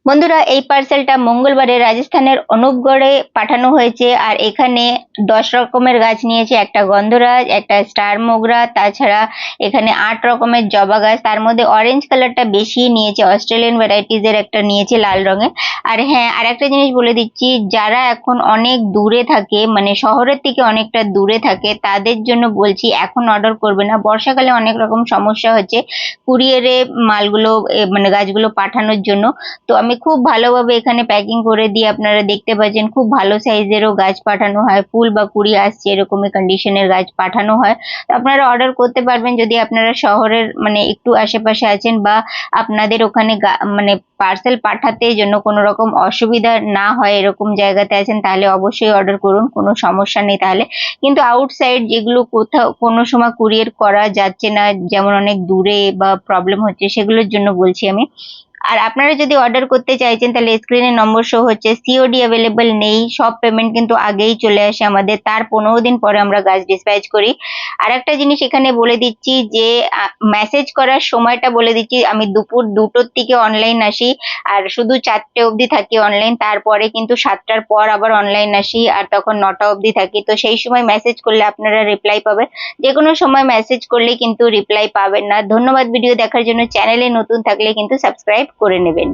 বন্ধুরা, এই পার্সেলটা মঙ্গলবারে রাজস্থানের অনুপগড়ে পাঠানো হয়েছে। আর এখানে 10 রকমের গাছ নিয়েছে, একটা গন্ধরাজ, একটা স্টার মোগরা, তাছাড়া এখানে 8 রকমের জবা গাছ। তার মধ্যে অরেঞ্জ কালারটা বেশি নিয়েছে, অস্ট্রেলিয়ান ভ্যারাইটিজ এর একটা নিয়েছে লাল রঙের। আর হ্যাঁ, আর একটা জিনিস বলে দিচ্ছি, যারা এখন অনেক দূরে থাকে, মানে শহরের থেকে অনেকটা দূরে থাকে, তাদের জন্য বলছি এখন অর্ডার করবে না। বর্ষাকালে অনেক রকম সমস্যা হচ্ছে কুরিয়ারে মালগুলো মানে গাছগুলো পাঠানোর জন্য। তো আমি খুব ভালোভাবে এখানে প্যাকিং করে দিয়ে, আপনারা দেখতে পাচ্ছেন খুব ভালো সাইজেরও গাছ পাঠানো হয়, ফুল বা কুড়ি আসছে এরকমই কন্ডিশনের গাছ পাঠানো হয়। তো আপনারা অর্ডার করতে পারবেন যদি আপনারা শহরের মানে একটু আশেপাশে আছেন, বা আপনাদের ওখানে মানে পার্সেল পাঠাতে জন্য কোনো রকম অসুবিধা না হয় এরকম জায়গাতে আছেন, তাহলে অবশ্যই অর্ডার করুন, কোনো সমস্যা নেই তাহলে। কিন্তু আউটসাইড যেগুলো কোথাও কোনো সময় কুরিয়ার করা যাচ্ছে না, যেমন অনেক দূরে বা প্রবলেম হচ্ছে, সেগুলোর জন্য বলছি আমি। আর আপনারা যদি অর্ডার করতে চাইছেন তাহলে স্ক্রিনে নম্বর শো হচ্ছে। সিওডি অ্যাভেলেবল নেই, সব পেমেন্ট কিন্তু আগেই চলে আসে আমাদের, তার 15 দিন পরে আমরা গাছ ডিসপ্যাচ করি। আর একটা জিনিস এখানে বলে দিচ্ছি যে মেসেজ করার সময়টা বলে দিচ্ছি, আমি দুপুর 2টোর থেকে অনলাইন আসি, আর শুধু 4টে অবধি থাকি অনলাইন। তারপরে কিন্তু 7টার পর আবার অনলাইন আসি, আর তখন 9টা অবধি থাকি। তো সেই সময় মেসেজ করলে আপনারা রিপ্লাই পাবেন, যে কোনো সময় মেসেজ করলে কিন্তু রিপ্লাই পাবেন না। ধন্যবাদ ভিডিও দেখার জন্য। চ্যানেলে নতুন থাকলে কিন্তু সাবস্ক্রাইব করে নেবেন।